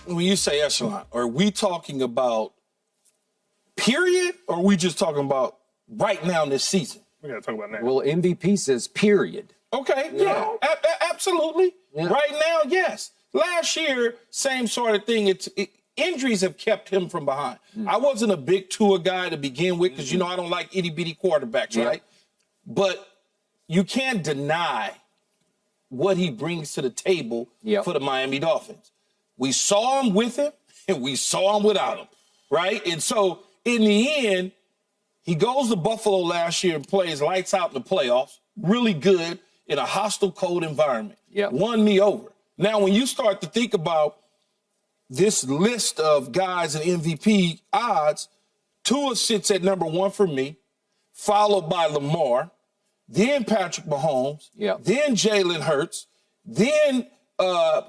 when you say echelon, are we talking about period, or are we just talking about right now in this season? We got to talk about now. Well, MVP says period. Okay, yeah, absolutely. Yeah. Right now, yes. Last year, same sort of thing. Injuries have kept him from behind. I wasn't a big Tua guy to begin with because, I don't like itty-bitty quarterbacks, right? But you can't deny what he brings to the table for the Miami Dolphins. We saw him with him, and we saw him without him, right? And so, in the end, he goes to Buffalo last year and plays lights out in the playoffs, really good in a hostile, cold environment. Won me over. Now, when you start to think about this list of guys and MVP odds, Tua sits at number 1 for me, followed by Lamar, then Patrick Mahomes, then Jalen Hurts, then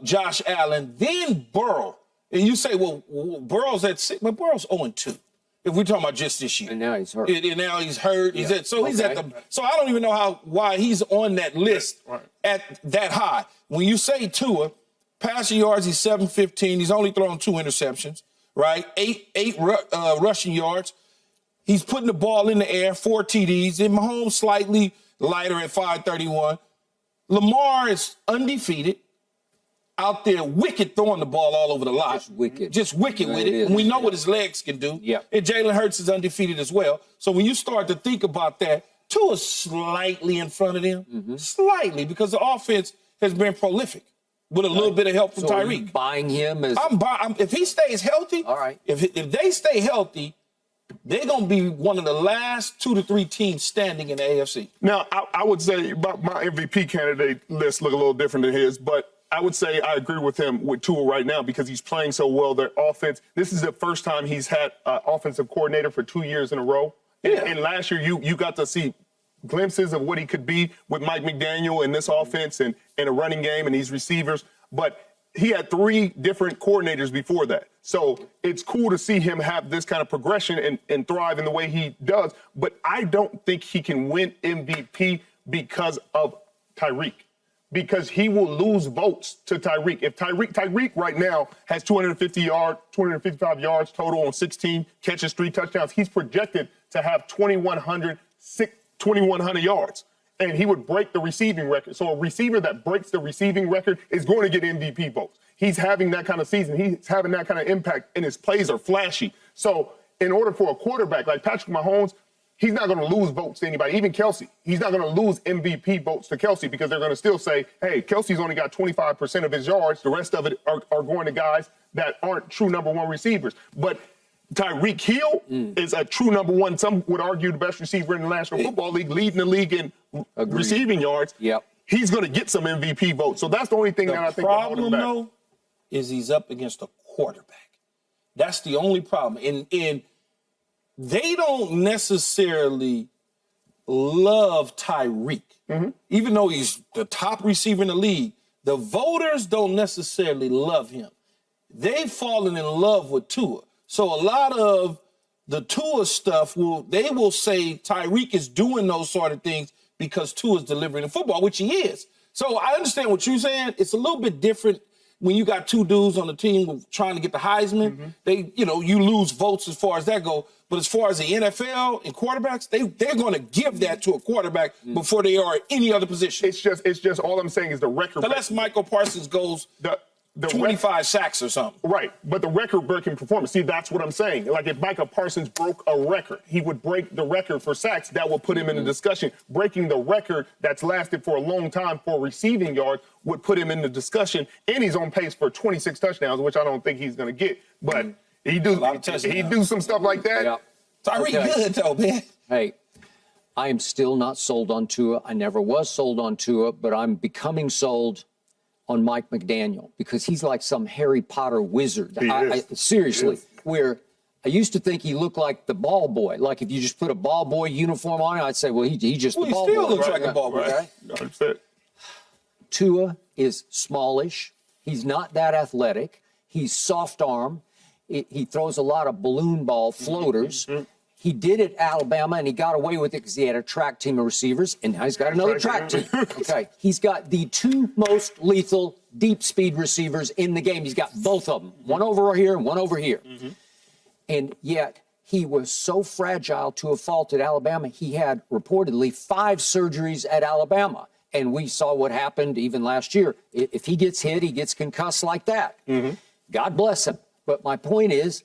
Josh Allen, then Burrow. And you say, well, Burrow's at 6, but Burrow's 0-2. If we're talking about just this year. And now he's hurt. And now he's hurt. He's at so I don't even know why he's on that list at that high. When you say Tua, passing yards, he's 715. He's only thrown 2 interceptions, right? Eight rushing yards. He's putting the ball in the air, 4 TDs. And Mahomes slightly lighter at 531. Lamar is undefeated. Out there, wicked throwing the ball all over the lot. Just wicked with it. And we know what his legs can do. And Jalen Hurts is undefeated as well. So when you start to think about that, Tua's slightly in front of them. Slightly, because the offense has been prolific with a little bit of help from Tyreek. Are you buying him as... if he stays healthy, all right. If they stay healthy, they're going to be one of the last 2 to 3 teams standing in the AFC. Now, I would say my MVP candidate list look a little different than his, but I would say I agree with him with Tua right now because he's playing so well. Their offense, this is the first time he's had an offensive coordinator for 2 years in a row. And last year, you got to see glimpses of what he could be with Mike McDaniel in this offense and a running game and these receivers. But he had 3 different coordinators before that. So it's cool to see him have this kind of progression and thrive in the way he does. But I don't think he can win MVP because of Tyreek. Because he will lose votes to Tyreek. If Tyreek right now has 255 yards total on 16 catches, 3 touchdowns, he's projected to have 2,100 yards. And he would break the receiving record. So a receiver that breaks the receiving record is going to get MVP votes. He's having that kind of season. He's having that kind of impact, and his plays are flashy. So in order for a quarterback like Patrick Mahomes, he's not going to lose votes to anybody, even Kelsey. He's not going to lose MVP votes to Kelsey because they're going to still say, hey, Kelsey's only got 25% of his yards. The rest of it are going to guys that aren't true number 1 receivers. But Tyreek Hill is a true number 1. Some would argue the best receiver in the National Football League, leading the league in receiving yards. He's going to get some MVP votes. So that's the only thing that I think. The problem, though, is he's up against a quarterback. That's the only problem. And they don't necessarily love Tyreek. Even though he's the top receiver in the league, the voters don't necessarily love him. They've fallen in love with Tua. So a lot of the Tua stuff, they will say Tyreek is doing those sort of things because Tua's delivering the football, which he is. So I understand what you're saying. It's a little bit different when you got 2 dudes on the team trying to get the Heisman. You lose votes as far as that goes. But as far as the NFL and quarterbacks, they're going to give that to a quarterback before they are at any other position. It's just all I'm saying is the record. Unless Michael Parsons goes 25 sacks or something. Right, but the record-breaking performance. See, that's what I'm saying. Like if Michael Parsons broke a record, he would break the record for sacks. That would put him in the discussion. Breaking the record that's lasted for a long time for receiving yards would put him in the discussion. And he's on pace for 26 touchdowns, which I don't think he's going to get. But he do some stuff like that. Tyreek good, though, man. Hey, I am still not sold on Tua. I never was sold on Tua, but I'm becoming sold on Mike McDaniel because he's like some Harry Potter wizard. Seriously, where I used to think he looked like the ball boy. Like if you just put a ball boy uniform on it, I'd say, well, he just the ball boy. He still looks like a ball boy. Right? That's it. Tua is smallish. He's not that athletic. He's soft arm. He throws a lot of balloon ball floaters. He did it at Alabama, and he got away with it because he had a track team of receivers, and now he's got another track team. Okay, he's got the two most lethal deep speed receivers in the game. He's got both of them, one over here and one over here. And yet he was so fragile to a fault at Alabama. He had reportedly 5 surgeries at Alabama. And we saw what happened even last year. If he gets hit, he gets concussed like that. God bless him. But my point is,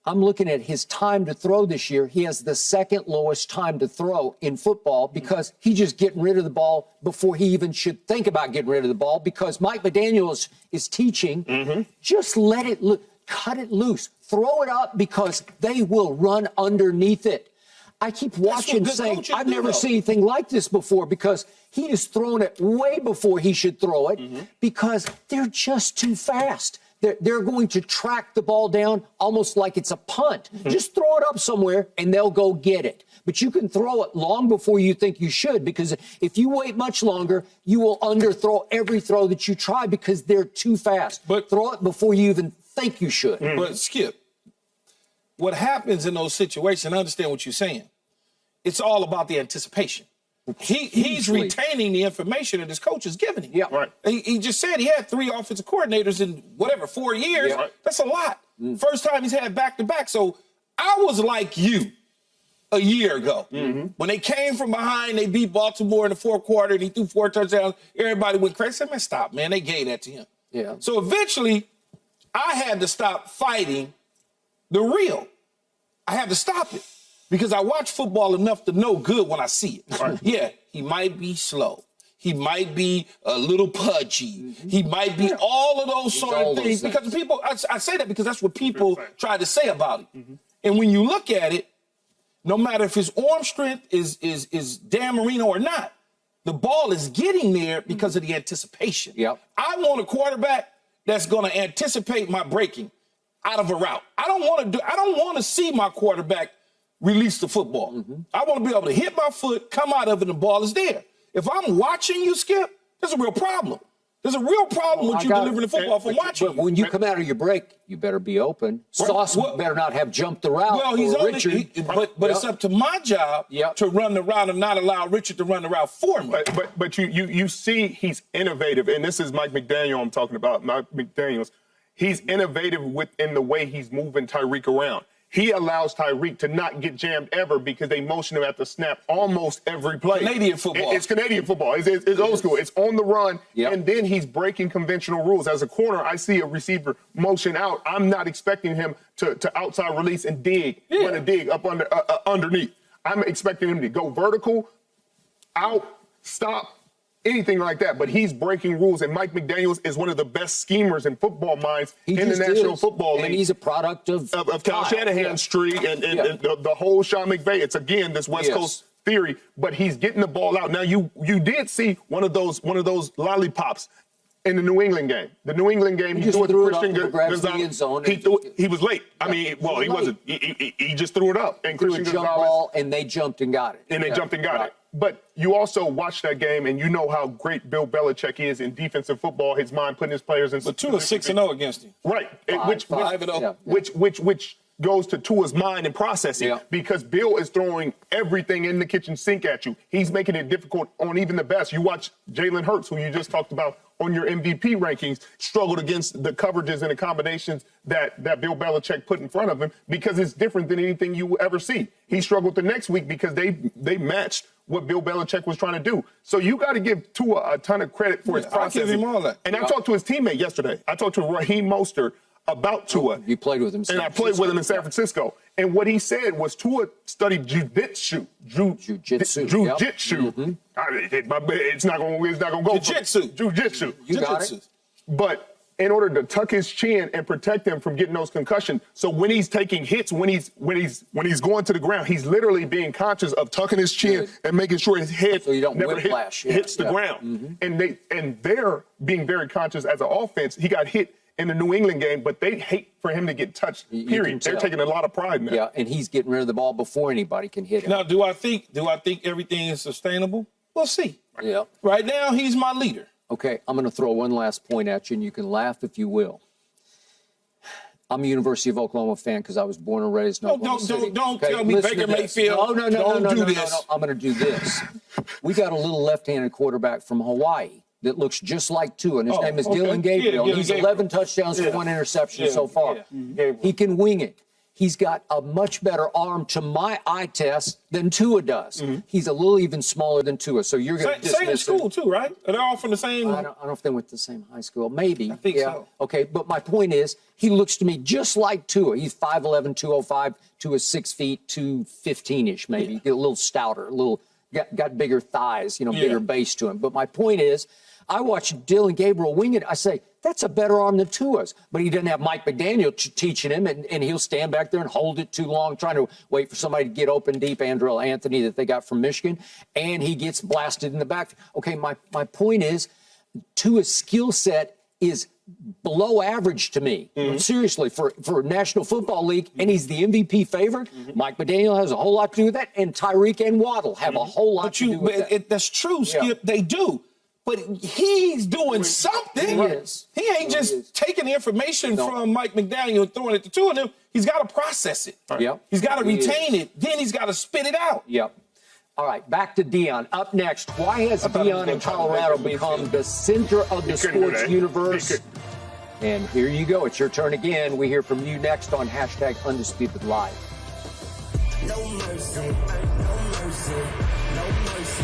I'm looking at his time to throw this year. He has the second lowest time to throw in football because he's just getting rid of the ball before he even should think about getting rid of the ball, because Mike McDaniel is teaching, just let it cut it loose, throw it up, because they will run underneath it. I keep watching saying, I've never seen anything like this before, because he is throwing it way before he should throw it because they're just too fast. They're going to track the ball down almost like it's a punt. Just throw it up somewhere and they'll go get it. But you can throw it long before you think you should, because if you wait much longer, you will underthrow every throw that you try because they're too fast. But throw it before you even think you should. But Skip, what happens in those situations, I understand what you're saying. It's all about the anticipation. He's retaining the information that his coach is giving him. Yeah. Right. He just said he had 3 offensive coordinators in 4 years. Yeah. That's a lot. First time he's had back-to-back. So I was like you a year ago. When they came from behind, they beat Baltimore in the 4th quarter, and he threw 4 touchdowns. Everybody went crazy. I said, man, stop, man. They gave that to him. Yeah. So eventually, I had to stop fighting the real. I had to stop it. Because I watch football enough to know good when I see it. Right. Yeah, he might be slow. He might be a little pudgy. He might be all of those sort of things. Because people, I say that because that's what people try to say about him. And when you look at it, no matter if his arm strength is Dan Marino or not, the ball is getting there because of the anticipation. Yep. I want a quarterback that's going to anticipate my breaking out of a route. I don't want to see my quarterback release the football. I want to be able to hit my foot, come out of it, and the ball is there. If I'm watching you, Skip, there's a real problem. There's a real problem with you delivering the football from watching. But when you come out of your break, you better be open. Sauce better not have jumped the route. Well, he's only, but it's up to my job to run the route and not allow Richard to run the route for me. But you see he's innovative, and this is Mike McDaniel I'm talking about, Mike McDaniels. He's innovative within the way he's moving Tyreek around. He allows Tyreek to not get jammed ever because they motion him at the snap almost every play. Canadian football. It's Canadian football. It's old school. It's on the run, and then he's breaking conventional rules. As a corner, I see a receiver motion out. I'm not expecting him to outside release and dig, run a dig up underneath. I'm expecting him to go vertical, out, stop, anything like that. But he's breaking rules, and Mike McDaniels is one of the best schemers in football minds in the National Football League. And he's a product of Cal Shanahan's tree and the whole Sean McVay. It's again this West Coast theory, but he's getting the ball out. Now you did see one of those lollipops in the New England game. The New England game, he threw it to Christian Gonzalez. He was late. I mean, well, he wasn't. He just threw it up, and Christian Gonzalez, and they jumped and got it. And they jumped and got it. But you also watch that game, and you know how great Bill Belichick is in defensive football. His mind putting his players in. But Tua 6-0 against him. Right. 5-0. Which goes to Tua's mind and processing because Bill is throwing everything in the kitchen sink at you. He's making it difficult on even the best. You watch Jalen Hurts, who you just talked about on your MVP rankings, struggled against the coverages and the combinations that Bill Belichick put in front of him because it's different than anything you will ever see. He struggled the next week because they matched what Bill Belichick was trying to do. So you got to give Tua a ton of credit for his processing. I'll give him all that. And I talked to his teammate yesterday. I talked to Raheem Mostert about Tua. You played with him. And I played with him in San Francisco. And what he said was Tua studied jiu-jitsu. It's not going to go. Jiu-jitsu. You got it. But in order to tuck his chin and protect him from getting those concussions, so when he's taking hits, when he's going to the ground, he's literally being conscious of tucking his chin and making sure his head never hits the ground. And they're being very conscious as an offense. He got hit in the New England game, but they hate for him to get touched, period. They're taking a lot of pride in that. Yeah, and he's getting rid of the ball before anybody can hit him. Now, do I think everything is sustainable? We'll see. Yeah. Right now, he's my leader. Okay, I'm going to throw one last point at you, and you can laugh if you will. I'm a University of Oklahoma fan because I was born and raised in Oklahoma City. Don't Okay, tell me listen Baker to this. Mayfield. No. Don't do this. I'm going to do this. We got a little left-handed quarterback from Hawaii that looks just like Tua, and his name is Dylan Gabriel. Yeah, He's Gabriel. 11 touchdowns for 1 interception so far. He can wing it. He's got a much better arm to my eye test than Tua does. He's a little even smaller than Tua, so you're going to dismiss Same school, too, right? Are they all from the same? I don't know if they went to the same high school. Maybe. I think so. Okay, but my point is, he looks to me just like Tua. He's 5'11", 205. Tua's 6 feet, 215-ish maybe. Get a little stouter, got bigger thighs, bigger base to him. But my point is, I watched Dylan Gabriel wing it. I say, that's a better arm than Tua's. But he doesn't have Mike McDaniel teaching him, and he'll stand back there and hold it too long, trying to wait for somebody to get open deep, Andrell Anthony that they got from Michigan, and he gets blasted in the back. Okay, my point is, Tua's skill set is below average to me. Seriously, for National Football League, and he's the MVP favorite. Mike McDaniel has a whole lot to do with that, and Tyreek and Waddle have a whole lot to do with that. That's true, Skip. They do. But he's doing something. He ain't just taking the information from Mike McDaniel and throwing it to Tua. He's got to process it. Yep. He's got to retain it. Then he's got to spit it out. Yep. All right, back to Deion. Up next, why has Deion in Colorado become the center of the sports universe? And here you go. It's your turn again. We hear from you next on #Undisputed Live. No mercy, no mercy, no mercy.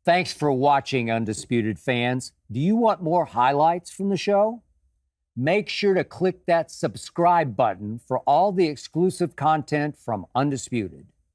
Thanks for watching, Undisputed fans. Do you want more highlights from the show? Make sure to click that subscribe button for all the exclusive content from Undisputed.